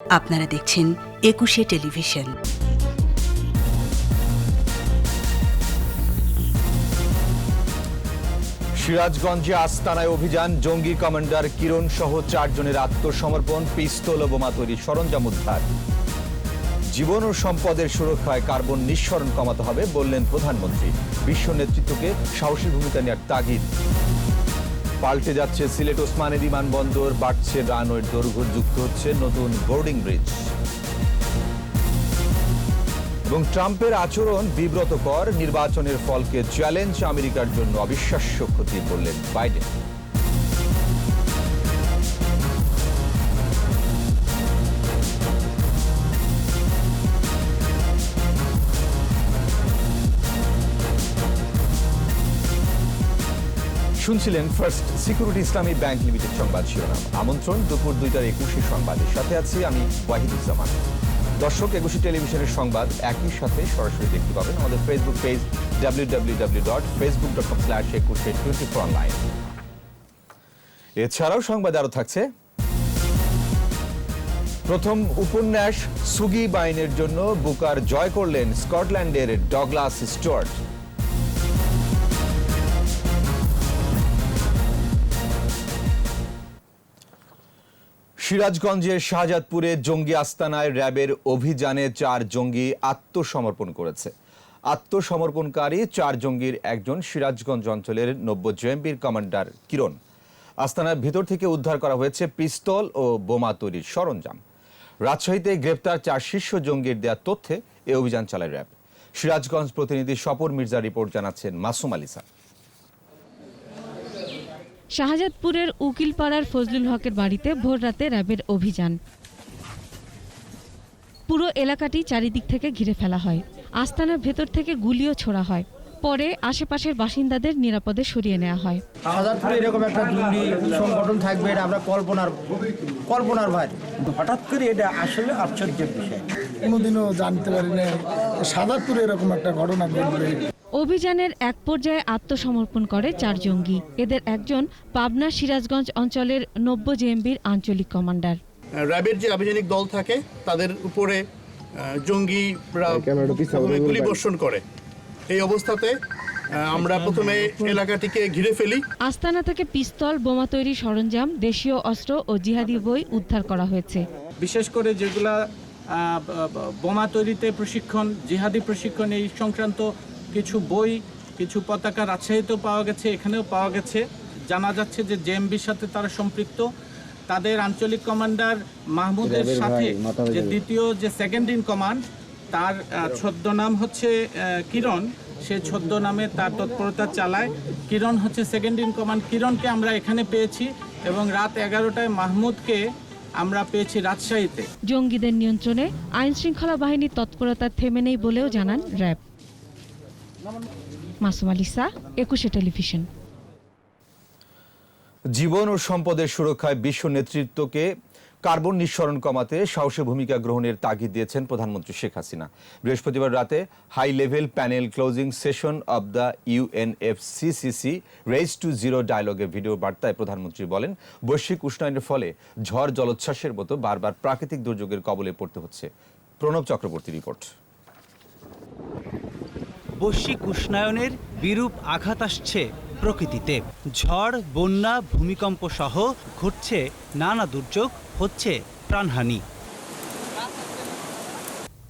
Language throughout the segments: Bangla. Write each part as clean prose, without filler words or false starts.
আপনারা দেখছেন একুশে টেলিভিশন। সিরাজগঞ্জে আস্তানায় অভিযান, জঙ্গি কমান্ডার কিরণ সহ 4 জনের আত্মসমর্পণ, পিস্তল ও বোমা তৈরির সরঞ্জাম উদ্ধার। জীবন ও সম্পদের সুরক্ষায় কার্বন নিঃসরণ কমাতে হবে বললেন প্রধানমন্ত্রী। বিশ্ব নেতৃত্বকে সাহসী ভূমিকা নেওয়ার তাগিদ। পাল্টে যাচ্ছে সিলেট ওসমানী বিমানবন্দর, বাড়ছে রানওয়ের দৈর্ঘ্য, যুক্ত হচ্ছে নতুন বোর্ডিং ব্রিজ। এবং ট্রাম্পের আচরণ বিব্রতকর, নির্বাচনের ফলকে চ্যালেঞ্জ, আমেরিকার জন্য অবিশ্বাস্য ক্ষতি বললেন বাইডেন। শুনছিলেন ফার্স্ট সিকিউরিটি ইসলামী ব্যাংক লিমিটেড সংবাদ শিরোনাম। আমন্ত্রণ দুপুর 2টার 21 সংবাদের সাথে আছি আমি ওয়াহিদুজ্জামান। দর্শক, একুশে টেলিভিশনের সংবাদ একই সাথে সরাসরি দেখতে পাবেন আমাদের ফেসবুক পেজ www.facebook.com/2124online। এছাড়াও সংবাদ আরো থাকছে প্রথম উপন্যাস সুগি বাইনের জন্য বুকার জয় করলেন স্কটল্যান্ডের ডগলাস স্টুয়ার্ট। সিরাজগঞ্জের শাহজাদপুরে জঙ্গি আস্তানায় র্যাবের অভিযানে 4 জঙ্গি আত্মসমর্পণ করেছে। আত্মসমর্পণকারী 4 জঙ্গির একজন সিরাজগঞ্জ অঞ্চলের 90 জেএমবির কমান্ডার কিরণ। আস্তানার ভিতর থেকে উদ্ধার করা হয়েছে পিস্তল ও বোমা তৈরির সরঞ্জাম। রাজশাহীতে গ্রেপ্তার 4 শীর্ষ জঙ্গির দেয়া তথ্যে এ অভিযান চালায় র্যাব। সিরাজগঞ্জ প্রতিনিধি স্বপন মির্জা রিপোর্ট জানাচ্ছেন মাসুম আলিসা। শাহজাদপুরের উকিলপাড়ার ফজলুল হকের বাড়িতে ভোররাতে র্যাবের অভিযান। পুরো এলাকাটি চারিদিক থেকে ঘিরে ফেলা হয়। আস্তানার ভেতর থেকে গুলিও ছোড়া হয়। পরে আশেপাশের বাসিন্দাদের নিরাপদে সরিয়ে নেওয়া হয়। শাহজাদপুরে এরকম একটা জঙ্গি সংগঠন থাকবে এটা আমরা কল্পনার বাইরে। হঠাৎ করে এটা আসলে আশ্চর্যের বিষয়। কোনোদিনও জানতে পারি না শাহজাদপুরে এরকম একটা ঘটনা ঘটবে। অভিযানের এক পর্যায়ে আত্মসমর্পণ করে 4 জঙ্গি। এদের একজন পাবনা সিরাজগঞ্জ অঞ্চলের 90 জেএমবির আঞ্চলিক কমান্ডার। র্যাবের যে আভিযানিক দল থাকে তাদের উপরে জঙ্গিরা গুলি বর্ষণ করে। এই অবস্থাতে আমরা প্রথমে এলাকাটিকে ঘিরে ফেলি। আস্তানা থেকে পিস্তল, বোমা তৈরি সরঞ্জাম, দেশীয় অস্ত্র ও জিহাদি বই উদ্ধার করা হয়েছে। বিশেষ করে যেগুলা বোমা তৈরিতে প্রশিক্ষণ, জিহাদি প্রশিক্ষণ, এই সংক্রান্ত কিছু বই, কিছু পতাকা রাজশাহীতেও পাওয়া গেছে, এখানেও পাওয়া গেছে। জানা যাচ্ছে যে জেএমবির সাথে তারা সম্পৃক্ত। তাদের আঞ্চলিক কমান্ডার মাহমুদের সাথে যে দ্বিতীয় যে সেকেন্ড ইন কমান্ড, তার ছদ্মনাম হচ্ছে কিরণ। সে ছদ্মনামে তার তৎপরতা চালায়। কিরণ হচ্ছে সেকেন্ড ইন কমান্ড। কিরণকে আমরা এখানে পেয়েছি এবং রাত 11টায় মাহমুদকে আমরা পেয়েছি রাজশাহীতে। জঙ্গিদের নিয়ন্ত্রণে আইনশৃঙ্খলা বাহিনীর তৎপরতা থেমে নেই বলেও জানান র্যাব। মাসুম আলিসা, একুশে টেলিভিশন। জীবন ও সম্পদের সুরক্ষায় বিশ্ব নেতৃত্বকে কার্বন নিঃসরণ কমাতে সাহসী ভূমিকা গ্রহণের তাগিদ দিয়েছেন প্রধানমন্ত্রী শেখ হাসিনা। বৃহস্পতিবার রাতে high level panel closing session of the UNFCCC race to zero ডায়ালগের ভিডিও বার্তায় প্রধানমন্ত্রী বলেন, বৈশ্বিক উষ্ণায়নের ফলে ঝড় জলোচ্ছ্বাসের মতো বারবার প্রাকৃতিক দুর্যোগের কবলে পড়তে হচ্ছে। প্রণব চক্রবর্তী রিপোর্ট। বৈশ্বিক উষ্ণায়নের বিরূপ আঘাত আসছে প্রকৃতিতে। ঝড়, বন্যা, ভূমিকম্প সহ ঘটছে নানা দুর্যোগ, হচ্ছে প্রাণহানি।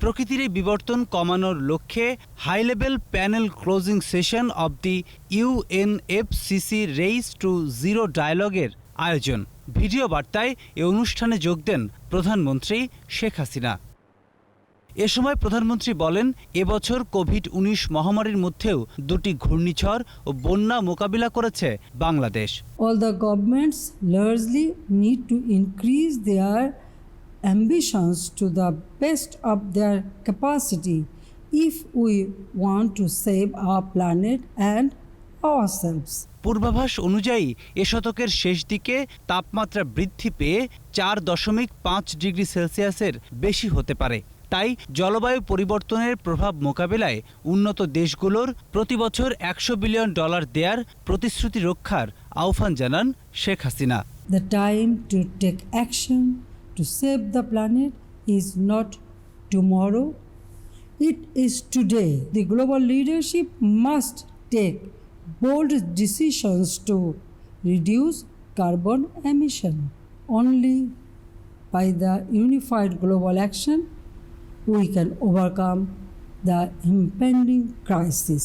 প্রকৃতির এই বিবর্তন কমানোর লক্ষ্যে high level panel closing session of the UNFCC race to zero ডায়ালগের আয়োজন। ভিডিও বার্তায় এ অনুষ্ঠানে যোগ দেন প্রধানমন্ত্রী শেখ হাসিনা। এ সময় প্রধানমন্ত্রী বলেন, এবছর কোভিড-19 মহামারীর মধ্যেও 2টি ঘূর্ণিঝড় ও বন্যা মোকাবিলা করেছে Bangladesh. All the governments largely need to increase their ambitions to the best of their capacity if we want to save our planet and ourselves. পূর্বাভাস অনুযায়ী এ শতকের শেষ দিকে তাপমাত্রা বৃদ্ধি পেয়ে 4.5 ডিগ্রি সেলসিয়াসের বেশি হতে পারে। তাই জলবায়ু পরিবর্তনের প্রভাব মোকাবিলায় উন্নত দেশগুলোর প্রতি বছর $100 বিলিয়ন দেয়ার প্রতিশ্রুতি রক্ষার আহ্বান জানান Sheikh Hasina. The time to take action to save the planet is not tomorrow, it is today. The global leadership must take bold decisions to reduce carbon emission. Only by the unified global action we can overcome the impending crisis.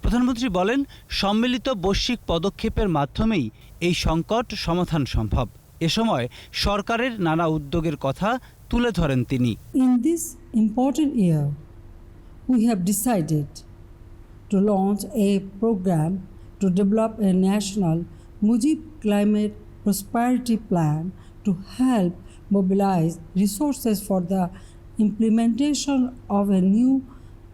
প্রধানমন্ত্রী বলেন, সম্মিলিত বৈশ্বিক পদক্ষেপের মাধ্যমেই এই সংকট সমাধান সম্ভব। এ সময় সরকারের নানা উদ্যোগের কথা তুলে ধরেন তিনি। In this important year, we have decided to launch a program to develop a national Mujib Climate Prosperity Plan to help mobilize resources for the implementation of a new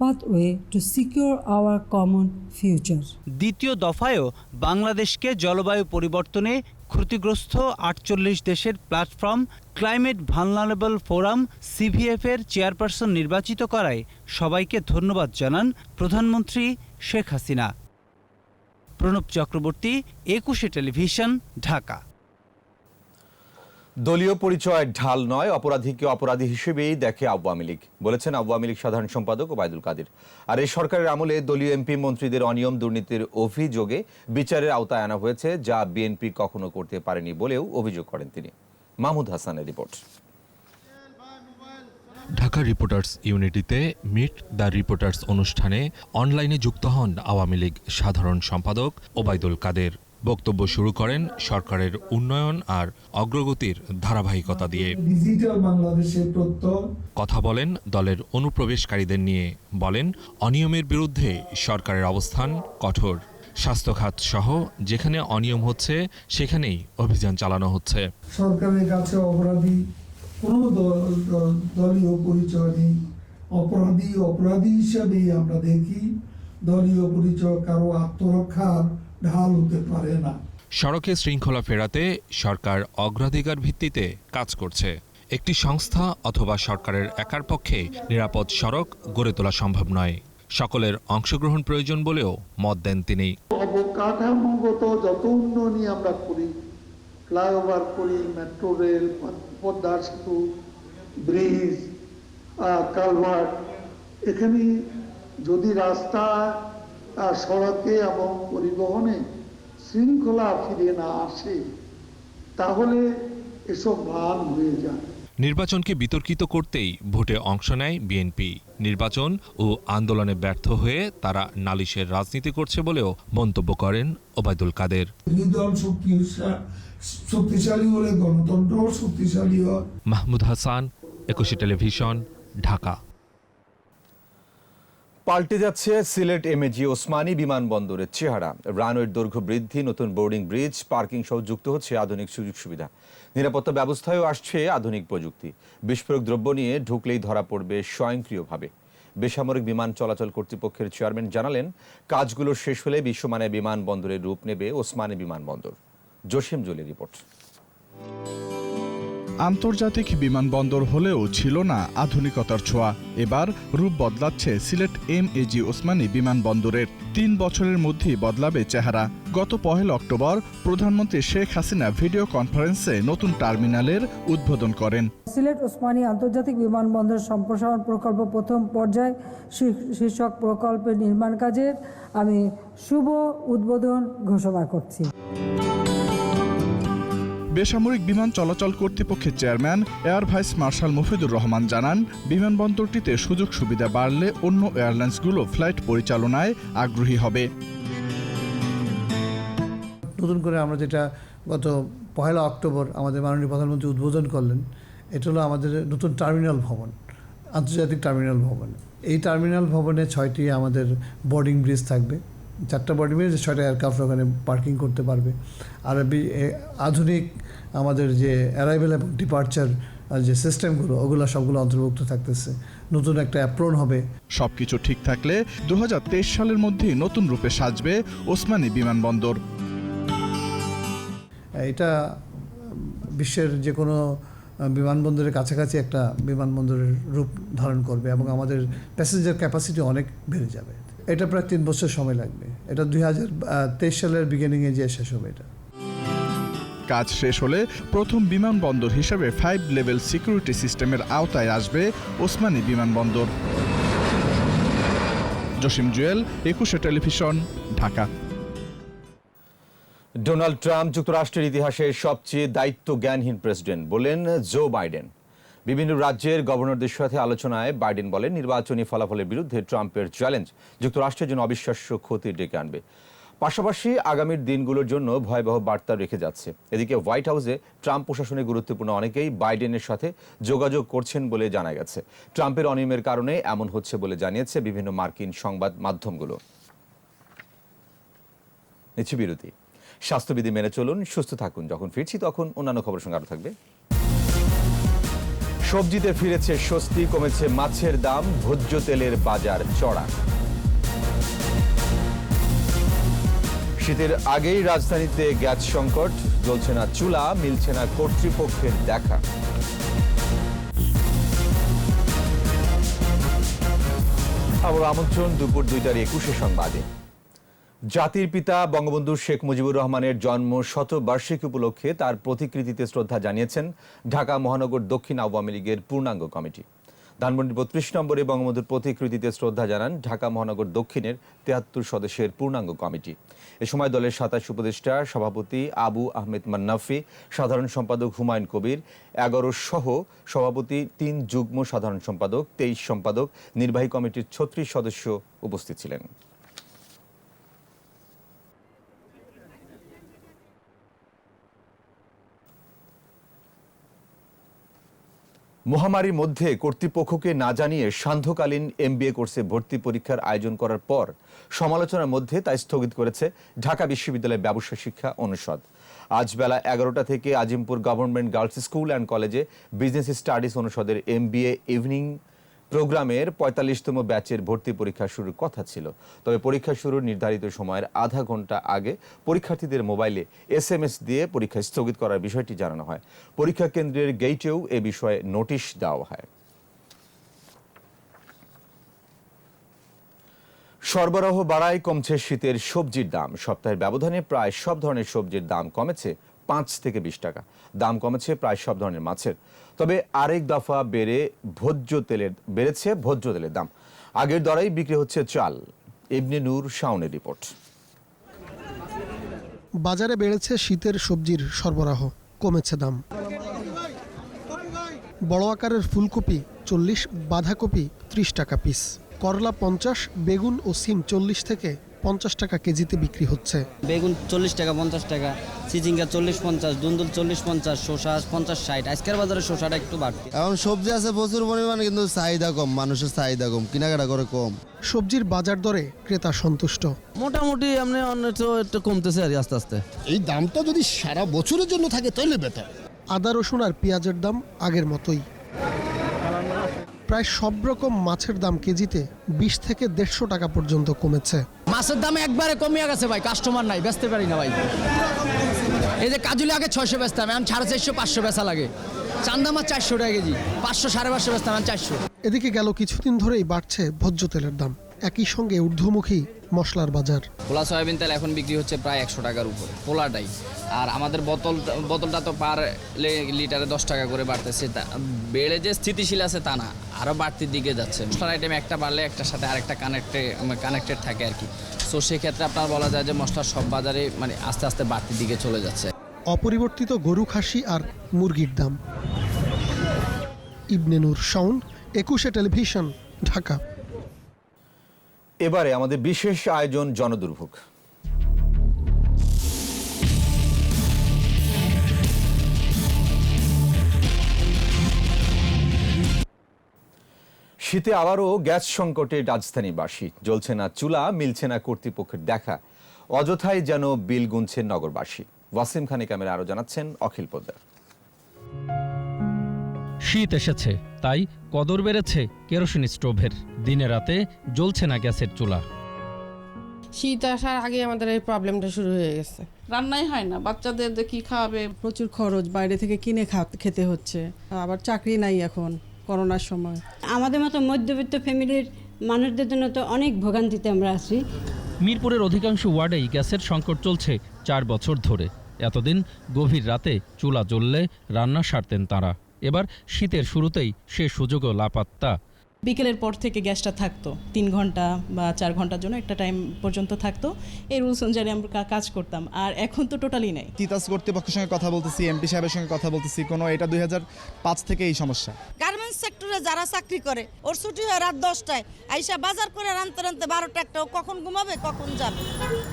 pathway to secure our common future. দ্বিতীয় দফায়ও বাংলাদেশকে জলবায়ু পরিবর্তনে ক্ষতিগ্রস্ত 48 দেশের platform climate vulnerable forum CVF এর চেয়ারপারসন নির্বাচিত করায় সবাইকে ধন্যবাদ জানান প্রধানমন্ত্রী শেখ হাসিনা। প্রণব চক্রবর্তী, 21 টেলিভিশন, ঢাকা। দলীয় পরিচয় ঢাল নয়, অপরাধীকে অপরাধী হিসেবেই দেখে আওয়ামী লীগ, বলেছেন আওয়ামী লীগ সাধারণ সম্পাদক ওবায়দুল কাদের। আর এই সরকারের আমলে দলীয় এমপি মন্ত্রীদের অনিয়ম দুর্নীতির অভিযোগে বিচারের আওতায় আনা হয়েছে, যা বিএনপি কখনো করতে পারেনি বলেও অভিযোগ করেন তিনি। মাহমুদ হাসানের রিপোর্ট। ঢাকা রিপোর্টার্স ইউনিটিতে মিট দ্য রিপোর্টার্স অনুষ্ঠানে অনলাইনে যুক্ত হন আওয়ামী লীগ সাধারণ সম্পাদক ওবায়দুল কাদের। বক্তব্য শুরু করেন সরকারের উন্নয়ন আর অগ্রগতির ধারাবাহিকতা দিয়ে। ডিজিটাল বাংলাদেশের প্রত্যয় কথা বলেন দলের অনুপ্রবেশকারীদের নিয়ে, বলেন অনিয়মের বিরুদ্ধে সরকারের অবস্থান কঠোর। স্বাস্থ্যখাত সহ যেখানে অনিয়ম হচ্ছে সেখানেই অভিযান চালানো হচ্ছে। সরকারের কাছে অপরাধী কোনো দলীয় পরিচয় নেই, অপরাধী হিসাবেই আমরা দেখি। দলীয় পরিচয় কারো আত্মরক্ষার ঢাল হতে পারে না। সড়কে শৃঙ্খলা ফেরাতে সরকার অগ্রাধিকার ভিত্তিতে কাজ করছে। একটি সংস্থা অথবা সরকারের একার পক্ষে নিরাপদ সড়ক গড়ে তোলা সম্ভব নয়, সকলের অংশগ্রহণ প্রয়োজন বলেও মত দেন তিনি। অবকাঠামোগত যত উন্নয়নই আমরা করি, ফ্লাইওভার করি, মেট্রো রেল, পদ্মা সেতু, ব্রিজ, কালভার্ট, এখানে যদি রাস্তা সড়কে এবং পরিবহনে শৃঙ্খলা ফিরে না আসে তাহলে এসব ম্লান হয়ে যায়। নির্বাচনকে বিতর্কিত করতেই ভোটে অংশ নেয় বিএনপি। নির্বাচন ও আন্দোলনে ব্যর্থ হয়ে তারা নালিশের রাজনীতি করছে বলেও মন্তব্য করেন ওবায়দুল কাদের। দল শক্তিশালী হলে গণতন্ত্র শক্তিশালী হয়। মাহমুদ হাসান, 21 টেলিভিশন, ঢাকা। পাল্টে যাচ্ছে সিলেট এমএজি ওসমানী বিমানবন্দরের চেহারা। রানওয়ের দৈর্ঘ্য বৃদ্ধি, নতুন বোর্ডিং ব্রিজ, পার্কিং সহ যুক্ত হচ্ছে আধুনিক সুযোগ সুবিধা। নিরাপত্তা ব্যবস্থায়ও আসছে আধুনিক প্রযুক্তি। বিস্ফোরক দ্রব্য নিয়ে ঢুকলেই ধরা পড়বে স্বয়ংক্রিয়ভাবে। বেসামরিক বিমান চলাচল কর্তৃপক্ষের চেয়ারম্যান জানালেন, কাজগুলো শেষ হলে বিশ্বমানের বিমানবন্দরের রূপ নেবে ওসমানী বিমানবন্দর। জসিম জলির রিপোর্ট। আন্তর্জাতিক বিমানবন্দর হলেও ছিল না আধুনিকতার ছোঁয়া। এবার রূপ বদলাচ্ছে সিলেট এমএজি ওসমানী বিমানবন্দরের। 3 বছরের মধ্যেই বদলাবে চেহারা। গত 1 অক্টোবর প্রধানমন্ত্রী শেখ হাসিনা ভিডিও কনফারেন্সে নতুন টার্মিনালের উদ্বোধন করেন। সিলেট ওসমানী আন্তর্জাতিক বিমানবন্দর সম্প্রসারণ প্রকল্প প্রথম পর্যায় শীর্ষক প্রকল্পের নির্মাণ কাজের আমি শুভ উদ্বোধন ঘোষণা করছি। বেসামরিক বিমান চলাচল কর্তৃপক্ষের chairman air vice marshal Mufidur Rahman জানান, বিমানবন্দরটিতে সুযোগ সুবিধা বাড়লে অন্য এয়ারলাইন্সগুলো ফ্লাইট পরিচালনায় আগ্রহী হবে। নতুন করে আমরা যেটা গত 1 অক্টোবর আমাদের মাননীয় প্রধানমন্ত্রী উদ্বোধন করলেন, এটা হলো আমাদের নতুন টার্মিনাল ভবন, আন্তর্জাতিক টার্মিনাল ভবন। এই টার্মিনাল ভবনে 6টি আমাদের বোর্ডিং ব্রিজ থাকবে, 4টা বোর্ডিং ব্রিজ, 6টা এয়ারক্রাফট ওখানে পার্কিং করতে পারবে। আর আধুনিক আমাদের যে অ্যারাইভেল এবং ডিপার্চার যে সিস্টেমগুলো, ওগুলো সবগুলো অন্তর্ভুক্ত থাকতেছে। নতুন একটা অ্যাপ্রন হবে। সবকিছু ঠিক থাকলে 2023 সালের মধ্যেই নতুন রূপে সাজবে ওসমানী বিমানবন্দর। এটা বিশ্বের যে কোনো বিমানবন্দরের কাছাকাছি একটা বিমানবন্দরের রূপ ধারণ করবে এবং আমাদের প্যাসেঞ্জার ক্যাপাসিটি অনেক বেড়ে যাবে। এটা প্রায় 3 বছর সময় লাগবে। এটা 2023 সালের বিগিনিংয়ে যে শেষ হবে। এটা কাজ শেষ হলে প্রথম বিমানবন্দর হিসেবে 5 লেভেল সিকিউরিটি সিস্টেমের আওতায় আসবে ওসমানী বিমানবন্দর। Jasim Jewel, 21 television, Dhaka. Donald Trump যুক্তরাষ্ট্রের ইতিহাসে সবচেয়ে দায়িত্ব জ্ঞানহীন প্রেসিডেন্ট বললেন জো বাইডেন। বিভিন্ন রাজ্যের গভর্নরদের সাথে আলোচনায় বাইডেন বলেন, নির্বাচনী ফলাফলের বিরুদ্ধে ট্রাম্পের চ্যালেঞ্জ যুক্তরাষ্ট্রের জন্য অবিশ্বাস্য ক্ষতি ডেকে আনবে। পাশাপাশি আগামীর দিনগুলোর জন্য ভয়াবহ বার্তা রেখে যাচ্ছে। এদিকে হোয়াইট হাউসে ট্রাম্প প্রশাসনে গুরুত্বপূর্ণ অনেকেই বাইডেনের সাথে যোগাযোগ করছেন বলে জানা গেছে। ট্রাম্পের অনিয়মের কারণে এমন হচ্ছে বলে জানিয়েছে বিভিন্ন মার্কিন সংবাদ মাধ্যমগুলো। নিচ্ছি বিরতি। স্বাস্থ্যবিধি মেনে চলুন, সুস্থ থাকুন। যখন ফিরছি তখন অন্যান্য খবরের সঙ্গে আরো থাকবে। সবজিতে ফিরেছে স্বস্তি, কমেছে মাছের দাম, ভোজ্য তেলের বাজার চড়া। শীতের আগেই রাজধানীতে গ্যাস সংকট, জ্বলছে না চুলা, মিলছে না কর্তৃপক্ষের দেখা। আবার আমন্ত্রণ দুপুর 2টার 21 সংবাদে। জাতির পিতা বঙ্গবন্ধু শেখ মুজিবুর রহমানের জন্ম শতবার্ষিকী উপলক্ষে তার প্রতিকৃতিতে শ্রদ্ধা জানিয়েছেন ঢাকা মহানগর দক্ষিণ আওয়ামী লীগের পূর্ণাঙ্গ কমিটি। ধানমন্ডি 32 নম্বরে বঙ্গবন্ধুর প্রতিকৃতিতে শ্রদ্ধা জানান ঢাকা মহানগর দক্ষিণের 73 সদস্যের পূর্ণাঙ্গ কমিটি। এ সময় দলের 27 উপদেষ্টা, সভাপতি আবু আহমেদ মান্নাফি, সাধারণ সম্পাদক হুমায়ুন কবির 11 সহ সভাপতি, 3 যুগ্ম সাধারণ সম্পাদক, 23 সম্পাদক, নির্বাহী কমিটির 36 সদস্য উপস্থিত ছিলেন। মহামারীর মধ্যে কর্তৃপক্ষকে না জানিয়ে সান্ধ্যকালীন MBA কোর্সে ভর্তি পরীক্ষার আয়োজন করার পর সমালোচনার মধ্যে তা স্থগিত করেছে ঢাকা বিশ্ববিদ্যালয় ব্যবসা শিক্ষা অনুষদ। আজ বেলা 11টা থেকে Azimpur government girls school and কলেজে বিজনেস স্টাডিজ অনুষদের MBA ইভিনিং প্রোগ্রামের 45তম ব্যাচের ভর্তি পরীক্ষা শুরুর কথা ছিল। তবে পরীক্ষা শুরুর নির্ধারিত সময়ের আধা ঘন্টা আগে পরীক্ষার্থীদের মোবাইলে SMS দিয়ে পরীক্ষা স্থগিত করার বিষয়টি জানানো হয়। পরীক্ষা কেন্দ্রের গেটেও এ বিষয়ে নোটিশ দেওয়া হয়। সরবরাহ বাড়ায়, কমছে শীতের সবজির দাম। সপ্তাহের ব্যবধানে প্রায় সব ধরনের সবজির দাম কমেছে 5 থেকে 20 টাকা। দাম কমেছে প্রায় সব ধরনের মাছের। তবে আরেক দফা বেড়েছে ভোজ্য তেলের দাম। আগের দরেই বিক্রি হচ্ছে চাল। ইবনে নূর শাওনের রিপোর্ট। বাজারে বেড়েছে শীতের সবজির সরবরাহ, কমেছে দাম। বড় আকারের ফুলকপি 40, বাঁধাকপি 30 টাকা পিস, করলা 50, বেগুন ও সিম 40 থেকে 50 টাকা কেজিতে বিক্রি হচ্ছে। বেগুন 40 টাকা 50 টাকা, চিচিঙ্গা 40-50, দুন্দুল 40-50, শসা 50-60। আজকের বাজারে শসাটা একটু বাড়তি। এখন সবজি আছে প্রচুর পরিমাণে, কিন্তু চাহিদা কম, মানুষের চাহিদা কম, কেনাকাটা করে কম। সবজির বাজার দরে ক্রেতা সন্তুষ্ট। মোটামুটি এমনি একটু কমতেছে আর আস্তে আস্তে। এই দামটা যদি সারা বছরের জন্য থাকে তাহলে বেটার। আদা, রসুন আর পেঁয়াজের দাম আগের মতোই। প্রায় সব রকম মাছের দাম কেজিতে 20 থেকে 150 টাকা পর্যন্ত কমেছে। মাছের দাম একবারে কমিয়ে গেছে ভাই, কাস্টমার নাই, বেচতে পারি না ভাই। এই যে কাজুলি আগে 600 বেচতাম, এখন 450-500 বেচা লাগে। চান্দা মাছ 400 টাকা কেজি, 500-550 বেচতাম, এখন 400। এদিকে গেল কিছুদিন ধরেই বাড়ছে ভোজ্য তেলের দাম, একই সঙ্গে ঊর্ধ্বমুখী মশলার বাজার। পোলা সয়াবিন তেল এখন বিক্রি হচ্ছে প্রায় 100 টাকার উপরে, পোলাটাই। আর আমাদের বোতলটা তো পার লিটারে 10 টাকা করে বাড়তেছে। বেড়ে যে স্থিতিশীল আছে তা না, আরও বাড়তির দিকে যাচ্ছে। মশলার আইটেম একটা বাড়লে একটার সাথে আরেকটা কানেক্টেড থাকে আর কি। সো সেক্ষেত্রে আপনার বলা যায় যে মশলার সব বাজারে মানে আস্তে আস্তে বাড়তির দিকে চলে যাচ্ছে। অপরিবর্তিত গরু, খাসি আর মুরগির দাম। ইবনে নূর শাওন, 21 টেলিভিশন, ঢাকা। এবারে আমাদের বিশেষ আয়োজন জনদুর্ভোগ। শীতে আবারও গ্যাস সংকটে রাজধানীবাসী। জ্বলছে না চুলা, মিলছে না কর্তৃপক্ষের দেখা, অযথাই যেন বিল গুনছেন নগরবাসী। ওয়াসিম খানের ক্যামেরা আরো জানাচ্ছেন অখিল পোদ্দার। শীত এসেছে, তাই কদর বেড়েছে কেরোসিন স্টোভের। দিনে রাতে জ্বলছে না গ্যাসের চুলা। শীত আসার আগে আমাদের এই প্রবলেমটা শুরু হয়ে গেছে। রান্নাই হয় না, বাচ্চাদের কি খাওয়াবে, প্রচুর খরচ, বাইরে থেকে কিনে খেতে হচ্ছে। আবার চাকরি নাই এখন করোনার সময়। আমাদের মতো মধ্যবিত্ত ফ্যামিলির মানুষদের জন্য তো অনেক ভোগান্তিতে আমরা আছি। মিরপুরের অধিকাংশ ওয়ার্ডেই গ্যাসের সংকট চলছে 4 বছর ধরে। এতদিন গভীর রাতে চুলা জ্বললে রান্না সারতেন তারা। এবার শীতের শুরুতেই সে সুযোগও লাপাত্তা। বিকেলের পর থেকে গ্যাসটা থাকতো 3 ঘন্টা বা 4 ঘন্টার জন্য একটা টাইম পর্যন্ত থাকতো। এই রুলস অনুযায়ী আমরা কাজ করতাম, আর এখন তো টোটালি নাই। তিতাস কর্তৃপক্ষের সঙ্গে কথা বলতেছি, এমপি সাহেবের সঙ্গে কথা বলতেছি, কোনো এটা 2005 থেকে এই সমস্যা। গার্মেন্টস সেক্টরে যারা চাকরি করে ওর ছুটি হয় রাত 10টায়, আইসা বাজার করে রানতে 12টা 1টাও, কখন ঘুমাবে কখন যাবে।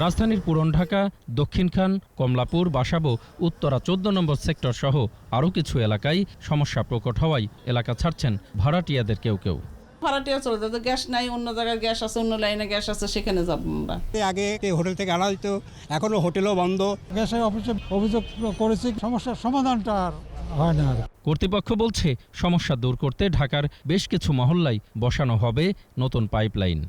রাজধানীর পুরন ঢাকা, দক্ষিণখান, কমলাপুর, বাসাবো, উত্তরা 14 নম্বর সেক্টর সহ আরও কিছু এলাকায় সমস্যা প্রকট হওয়ায় এলাকা ছাড়ছেন ভাড়াটিয়াদের কেউ কেউ। ভাড়াটিয়া চলে যাবে, গ্যাস নাই, অন্য জায়গায় গ্যাস আছে, অন্য লাইনে গ্যাস আছে, সেখানে যাবো আমরা। আগে হোটেল থেকে আনা হইতো, এখনো হোটেলও বন্ধ। গ্যাসের অফিসে অভিযোগ করেছি, সমস্যার সমাধানটা আর হয় না। কর্তৃপক্ষ বলছে সমস্যা দূর করতে ঢাকার বেশ কিছু মহল্লায় বসানো হবে নতুন পাইপলাইন।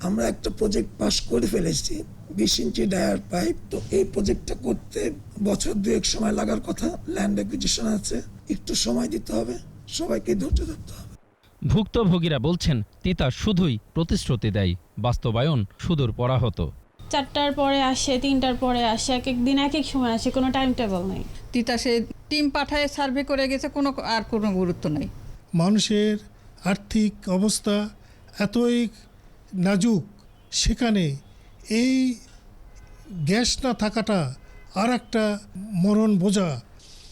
আমরা একটা প্রজেক্ট পাস করে ফেলেছি, 20 ইঞ্চি ডায়ার পাইপ। তো এই প্রজেক্টটা করতে বছর 2 সময় লাগার কথা। ল্যান্ড অ্যাকুইজিশন আছে, একটু সময় দিতে হবে, সবাইকে ধৈর্য ধরতে হবে। ভুক্তভোগীরা বলছেন তিতাস শুধুই প্রতিশ্রুতি দেয়, বাস্তবায়ন সুদূর পরাহত। 4টার পরে আসে, 3টার পরে আসে, এক এক দিন এক এক সময় আসে, কোনো টাইম টেবল নেই। তিতাসে টিম পাঠায় সার্ভে করে গেছে, আর কোনো গুরুত্ব নেই। মানুষের আর্থিক অবস্থা এতই নাজুক, সেখানে এই গ্যাস না থাকাটা আর একটা মরণ বোঝা।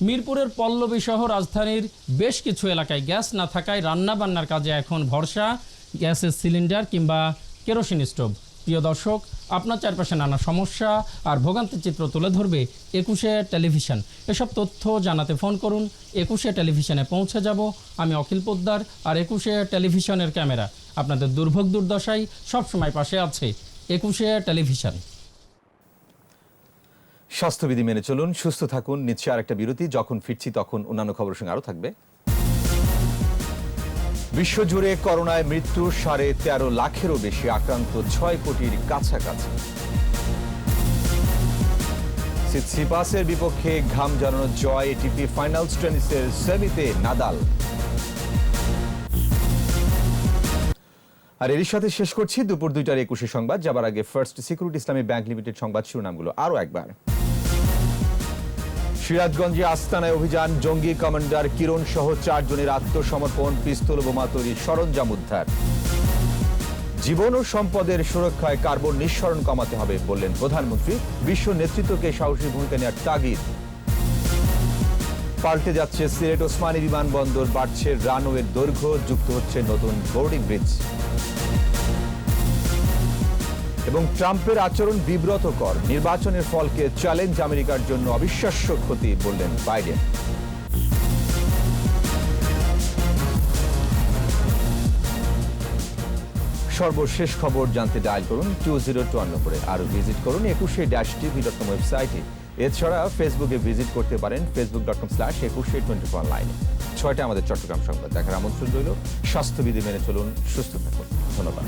মিরপুরের পল্লবী সহ রাজধানীর বেশ কিছু এলাকায় গ্যাস না থাকায় রান্নাবান্নার কাজে এখন ভরসা গ্যাসের সিলিন্ডার কিংবা কেরোসিন স্টোভ। প্রিয় দর্শক, আপনার চারপাশে নানা সমস্যা আর ভোগান্তির চিত্র তুলে ধরবে 21শে টেলিভিশন। এসব তথ্য জানাতে ফোন করুন। 21শে টেলিভিশনে পৌঁছে যাব আমি অখিল পোদ্দার, আর 21শে টেলিভিশনের ক্যামেরা আপনাদের দুর্ভোগ দুর্দশায় সবসময় পাশে আছে। 21শে টেলিভিশন। স্বাস্থ্যবিধি মেনে চলুন, সুস্থ থাকুন। নিচ্ছে আর একটা বিরতি, যখন ফিরছি তখন অন্যান্য খবরের সঙ্গে আরও থাকবে। বিশ্বজুড়ে করোনায় মৃত্যু 13.5 লাখেরও বেশি, আক্রান্ত 6 কোটির কাছাকাছি। সিটসিপাসের বিপক্ষে ঘাম ঝরানো জয়, এটিপি ফাইনালস টেনিসের সেমিতে নাদাল। আর এর সাথে শেষ করছি দুপুর 2টার 21 সংবাদ। যাবার আগে ফার্স্ট সিকিউরিটি ইসলামী ব্যাংক লিমিটেড সংবাদ শিরোনামগুলো আরও একবার। সিরাজগঞ্জে আস্তানায় অভিযান, জঙ্গি কমান্ডার কিরণ সহ 4 জনের আত্মসমর্পণ, পিস্তল বোমা তৈরির সরঞ্জাম উদ্ধার। জীবন ও সম্পদের সুরক্ষায় কার্বন নিঃসরণ কমাতে হবে বললেন প্রধানমন্ত্রী, বিশ্ব নেতৃত্বকে সাহসী ভূমিকা নেওয়ার তাগিদ। পাল্টে যাচ্ছে সিলেট ওসমানী বিমানবন্দর, বাড়ছে রানওয়ের দৈর্ঘ্য, যুক্ত হচ্ছে নতুন বোর্ডিং ব্রিজ। এবং ট্রাম্পের আচরণ বিব্রতকর, নির্বাচনের ফলকে চ্যালেঞ্জ, আমেরিকার জন্য অবিশ্বাস্য ক্ষতি বললেন বাইডেন। সর্বশেষ খবর জানতে ডায়াল করুন 2021 নম্বরে, আরও ভিজিট করুন 21-tv.com ওয়েবসাইটে। এছাড়া ফেসবুকে ভিজিট করতে পারেন facebook.com/2124 অনলাইনে। 6টায় আমাদের চট্টগ্রাম সংবাদ দেখার আমন্ত্রণ রইল। স্বাস্থ্যবিধি মেনে চলুন, সুস্থ থাকুন। ধন্যবাদ।